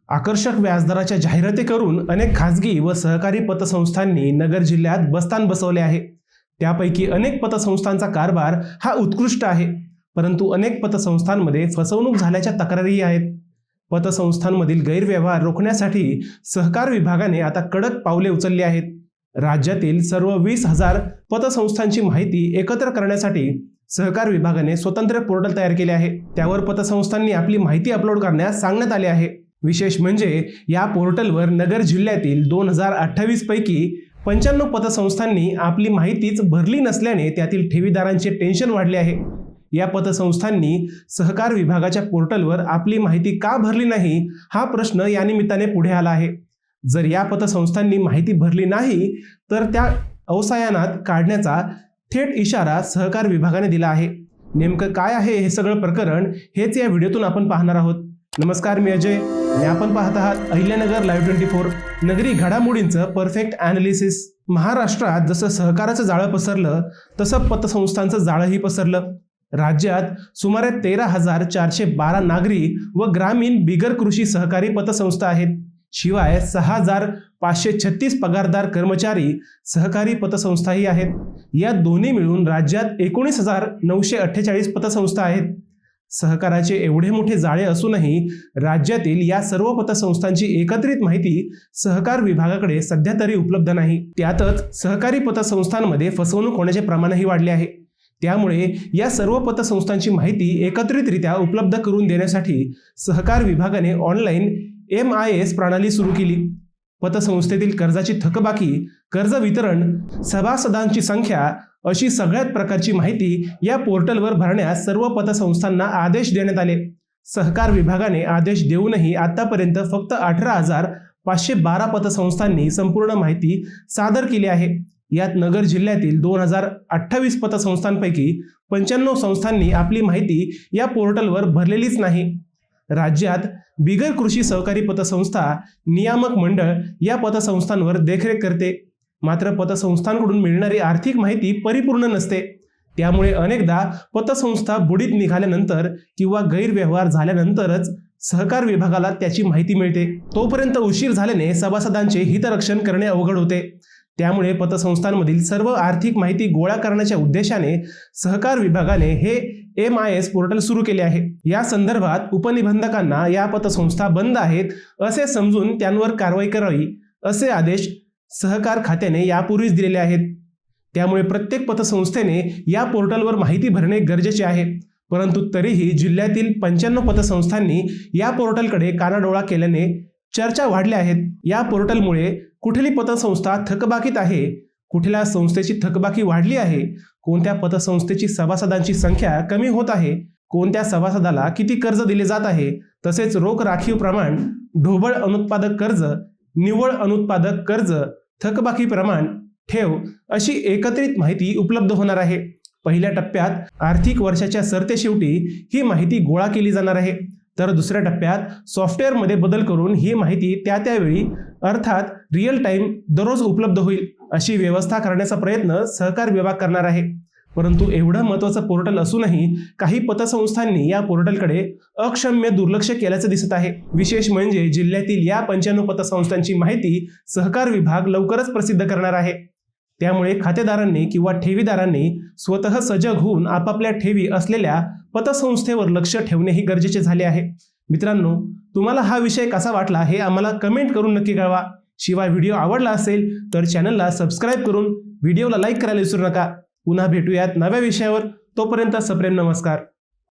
आकर्षक व्याजदराच्या जाहिराती करून अनेक खासगी व सहकारी पतसंस्थांनी नगर जिल्ह्यात बस्तान बसवले आहे। त्यापैकी अनेक पतसंस्थांचा कारभार हा उत्कृष्ट आहे, परंतु अनेक पतसंस्थांमध्ये फसवणूक झाल्याच्या तक्रारीही आहेत। पतसंस्थांमधील गैरव्यवहार रोखण्यासाठी सहकार विभागाने आता कडक पावले उचलली आहेत। राज्यातील सर्व 20,000 पतसंस्थांची माहिती एकत्र करण्यासाठी सहकार विभागाने स्वतंत्र पोर्टल तयार केले आहे। त्यावर पतसंस्थांनी आपली माहिती अपलोड करण्यास सांगण्यात आले आहे। विशेष म्हणजे या पोर्टलवर नगर जिल्ह्यातील 2028 पैकी 95 पतसंस्थांनी आपली माहितीच भरली नसल्याने त्यातील ठेवीदारांचे टेन्शन वाढले आहे। या पतसंस्थांनी सहकार विभागाच्या पोर्टलवर आपली माहिती का भरली नाही हा प्रश्न या निमित्ताने पुढे आला आहे। जर या पतसंस्थांनी माहिती भरली नाही तर त्या अवसायनात काढण्याचा थेट इशारा सहकार विभागाने दिला आहे। नेमकं काय आहे हे सगळं प्रकरण हेच या व्हिडिओतून आपण पाहणार आहोत। नमस्कार, मी अजय आणि आपण पाहत आहात अहिल्यानगर लाईव्ह 24, नगरी घडामोडींचं परफेक्ट ॲनालिसिस। महाराष्ट्रात जसं सहकाराचं जाळं पसरलं तसं पतसंस्थांचं जाळंही पसरलं। राज्यात सुमारे 13,412 नागरी व ग्रामीण बिगर कृषी सहकारी पतसंस्था आहेत। शिवाय 6,536 पगारदार कर्मचारी सहकारी पतसंस्थाही आहेत। या दोन्ही मिळून राज्यात 19,948 पतसंस्था आहेत। सहकाराचे एवढे मोठे जाळे असूनही राज्यातील या सर्व पतसंस्थांची एकत्रित माहिती सहकार विभागाकडे सध्या तरी उपलब्ध नाही। त्यातच सहकारी पतसंस्थांमध्ये फसवणूक होण्याचे प्रमाणही वाढले आहे। त्यामुळे या सर्व पतसंस्थांची माहिती एकत्रितरित्या उपलब्ध करून देण्यासाठी सहकार विभागाने ऑनलाईन MIS प्रणाली सुरू केली। पतसंस्थेतील कर्जाची थकबाकी, कर्ज वितरण, सभासदांची संख्या अशी सगळ्याच प्रकारची माहिती या पोर्टलवर भरण्यास सर्व पतसंस्थांना आदेश देण्यात आले। सहकार विभागाने आदेश देऊनही आतापर्यंत फक्त 18,512 पतसंस्थांनी संपूर्ण माहिती सादर केली आहे। यात नगर जिल्ह्यातील 2028 पतसंस्थांपैकी 95 संस्थांनी आपली माहिती या पोर्टलवर भरलेलीच नाही। राज्यात बिगर कृषी सहकारी पतसंस्था नियामक मंडळ या पतसंस्थांवर देखरेख करते, मात्र पतसंस्थांकडून मिळणारी आर्थिक माहिती परिपूर्ण नसते। त्यामुळे अनेकदा पतसंस्था बुडीत निघाल्यानंतर किंवा गैरव्यवहार झाल्यानंतरच सहकार विभागाला त्याची माहिती मिळते। तोपर्यंत उशीर झाल्याने सभासदांचे हितरक्षण करणे अवघड होते। त्यामुळे पतसंस्थांमधील सर्व आर्थिक माहिती गोळा करण्याच्या उद्देशाने सहकार विभागाने हे MIS पोर्टल सुरू केले आहे। या संदर्भात उपनिबंधकांना या पतसंस्था बंद आहेत असे समजून त्यांवर कारवाई करावी असे आदेश सहकार खात्याने यापूर्वीच दिलेले आहेत। त्यामुळे प्रत्येक पतसंस्थेने या पोर्टलवर माहिती भरणे गरजेचे आहे। परंतु तरीही जिल्ह्यातील 95 पतसंस्थांनी या पोर्टलकडे कानाडोळा केल्याने चर्चा वाढल्या आहेत। या पोर्टलमुळे कुठली पतसंस्था थकबाकीत आहे, कुठल्या संस्थेची थकबाकी वाढली आहे, कोणत्या पतसंस्थेची सभासदांची संख्या कमी होत आहे, कोणत्या सभासदाला किती कर्ज दिले जात आहे, तसेच रोख राखीव प्रमाण, ढोबळ अनुत्पादक कर्ज, निव्वळ अनुत्पादक कर्ज, थकबाकी प्रमाण, ठेव अशी एकत्रित माहिती उपलब्ध होणार आहे। पहिल्या टप्प्यात आर्थिक वर्षाच्या सरतेशेवटी ही माहिती गोळा केली जाणार आहे, तर दुसऱ्या टप्प्यात सॉफ्टवेअरमध्ये बदल करून ही माहिती त्यावेळी अर्थात रिअल टाइम दररोज उपलब्ध होईल अशी व्यवस्था करण्याचा प्रयत्न सहकार विभाग करणार आहे। परंतु एवढं महत्त्वाचं पोर्टल असूनही काही पतसंस्थांनी या पोर्टलकडे अक्षम्य दुर्लक्ष केल्याचं दिसत आहे। विशेष म्हणजे जिल्ह्यातील या 95 पतसंस्थांची माहिती सहकार विभाग लवकरच प्रसिद्ध करणार आहे। त्यामुळे खातेदारांनी किंवा ठेवीदारांनी स्वतः सजग होऊन आपापल्या ठेवी असलेल्या पतसंस्थेवर लक्ष ठेवणेही गरजेचे झाले आहे। मित्रांनो, तुम्हाला हा विषय कसा वाटला हे आम्हाला कमेंट करून नक्की कळवा। शिवाय व्हिडिओ आवडला असेल तर चॅनलला सबस्क्राईब करून व्हिडिओला लाईक करायला विसरू नका। पुन्हा भेटूयात नव्या विषयावर, तोपर्यंत सप्रेम नमस्कार।